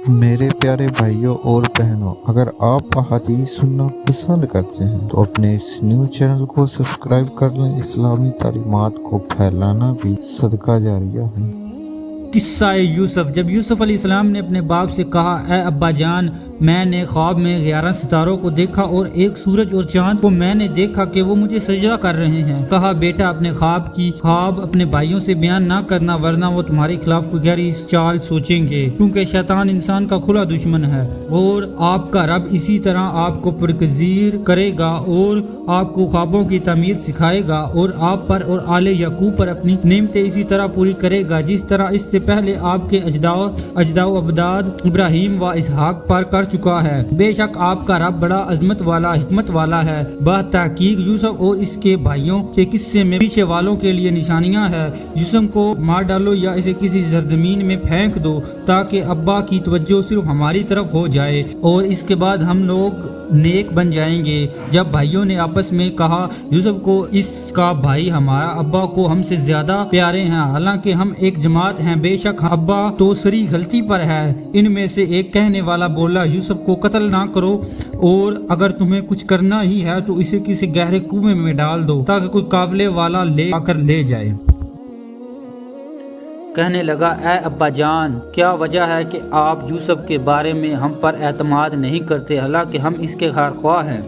میرے پیارے بھائیوں اور بہنوں، اگر آپ احادیث سننا پسند کرتے ہیں تو اپنے اس نیوز چینل کو سبسکرائب کر لیں۔ اسلامی تعلیمات کو پھیلانا بھی صدقہ جاریہ ہے۔ قصہ یوسف۔ جب یوسف علیہ السلام نے اپنے باپ سے کہا، اے ابا جان، میں نے خواب میں 11 ستاروں کو دیکھا اور ایک سورج اور چاند کو میں نے دیکھا کہ وہ مجھے سجدہ کر رہے ہیں۔ کہا، بیٹا اپنے خواب اپنے بھائیوں سے بیان نہ کرنا، ورنہ وہ تمہارے خلاف کوئی گہری چال سوچیں گے، کیونکہ شیطان انسان کا کھلا دشمن ہے، اور آپ کا رب اسی طرح آپ کو پرکزیر کرے گا اور آپ کو خوابوں کی تعمیر سکھائے گا، اور آپ پر اور آل یعقوب پر اپنی نعمتیں اسی طرح پوری کرے گا جس طرح اس سے پہلے آپ کے اجداد و اجداد ابراہیم و اسحاق پر کر چکا ہے۔ بے شک آپ کا رب بڑا عظمت والا حکمت والا ہے۔ بتحقیق یوسف اور اس کے بھائیوں کے قصے میں پیچھے والوں کے لیے نشانیاں ہیں۔ یوسف کو مار ڈالو یا اسے کسی زرزمین میں پھینک دو تاکہ ابا کی توجہ صرف ہماری طرف ہو جائے اور اس کے بعد ہم لوگ نیک بن جائیں گے۔ جب بھائیوں نے آپس میں کہا، یوسف کو اس کا بھائی ہمارا ابا کو ہم سے زیادہ پیارے ہیں، حالانکہ ہم ایک جماعت ہیں، بے شک ابا تو سری غلطی پر ہے۔ ان میں سے ایک کہنے والا بولا، یوسف کو قتل نہ کرو، اور اگر تمہیں کچھ کرنا ہی ہے تو اسے کسی گہرے کنویں میں ڈال دو تاکہ کوئی قافلے والا لے آ کر لے جائے۔ کہنے لگا، اے ابا جان، کیا وجہ ہے کہ آپ یوسف کے بارے میں ہم پر اعتماد نہیں کرتے، حالانکہ ہم اس کے خیر خواہ ہیں؟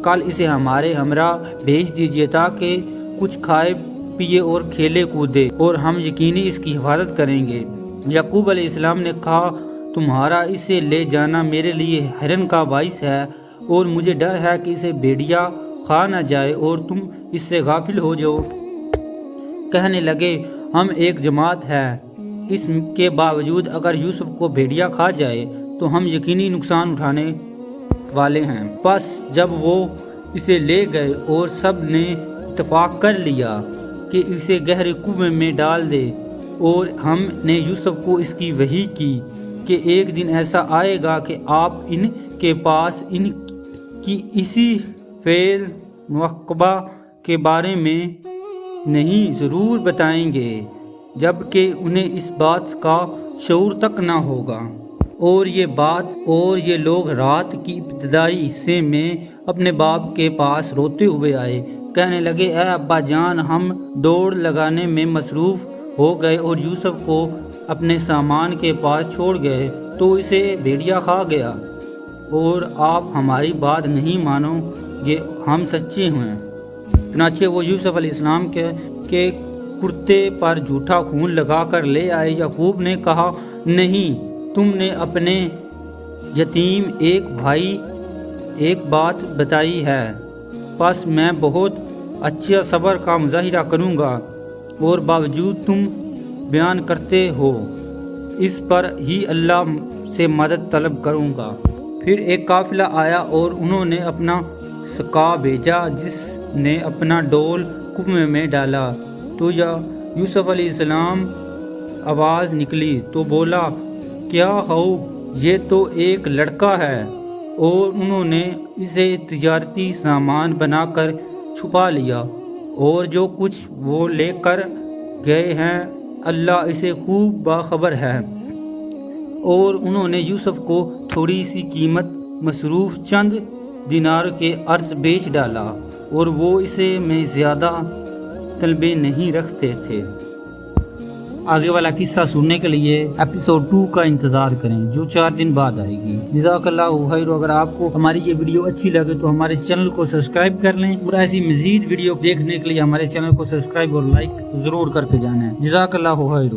کل اسے ہمارے ہمراہ بھیج دیجیے تاکہ کچھ کھائے پیے اور کھیلے کودے، اور ہم یقینی اس کی حفاظت کریں گے۔ یعقوب علیہ السلام نے کہا، تمہارا اسے لے جانا میرے لیے حیران کا باعث ہے، اور مجھے ڈر ہے کہ اسے بھیڑیا کھا نہ جائے اور تم اس سے غافل ہو جاؤ۔ کہنے لگے، ہم ایک جماعت ہے، اس کے باوجود اگر یوسف کو بھیڑیا کھا جائے تو ہم یقینی نقصان اٹھانے والے ہیں۔ پس جب وہ اسے لے گئے اور سب نے اتفاق کر لیا کہ اسے گہرے کنویں میں ڈال دے، اور ہم نے یوسف کو اس کی وحی کی کہ ایک دن ایسا آئے گا کہ آپ ان کے پاس ان کی اسی فعل موقبہ کے بارے میں نہیں ضرور بتائیں گے جبکہ انہیں اس بات کا شعور تک نہ ہوگا۔ اور یہ لوگ رات کی ابتدائی حصے میں اپنے باپ کے پاس روتے ہوئے آئے۔ کہنے لگے، اے ابا جان، ہم دوڑ لگانے میں مصروف ہو گئے اور یوسف کو اپنے سامان کے پاس چھوڑ گئے تو اسے بھیڑیا کھا گیا، اور آپ ہماری بات نہیں مانو گے، ہم سچے ہیں۔ چنانچہ وہ یوسف علیہ السلام کے کرتے پر جھوٹا خون لگا کر لے آئے۔ یعقوب نے کہا، نہیں، تم نے اپنے یتیم ایک بھائی ایک بات بتائی ہے، پس میں بہت اچھا صبر کا مظاہرہ کروں گا، اور باوجود تم بیان کرتے ہو اس پر ہی اللہ سے مدد طلب کروں گا۔ پھر ایک قافلہ آیا اور انہوں نے اپنا سقا بھیجا جس نے اپنا ڈول کنویں میں ڈالا، تو یوسف علیہ السلام آواز نکلی تو بولا، کیا ہو، یہ تو ایک لڑکا ہے، اور انہوں نے اسے تجارتی سامان بنا کر چھپا لیا، اور جو کچھ وہ لے کر گئے ہیں اللہ اسے خوب باخبر ہے۔ اور انہوں نے یوسف کو تھوڑی سی قیمت مصروف چند دینار کے عرض بیچ ڈالا، اور وہ اسے میں زیادہ طلبے نہیں رکھتے تھے۔ آگے والا قصہ سننے کے لیے ایپیسوڈ 2 کا انتظار کریں جو 4 دن بعد آئے گی۔ جزاک اللہ خیر۔ اگر آپ کو ہماری یہ ویڈیو اچھی لگے تو ہمارے چینل کو سبسکرائب کر لیں، اور ایسی مزید ویڈیو دیکھنے کے لیے ہمارے چینل کو سبسکرائب اور لائک ضرور کر کے جانیں۔ جزاک اللہ خیر۔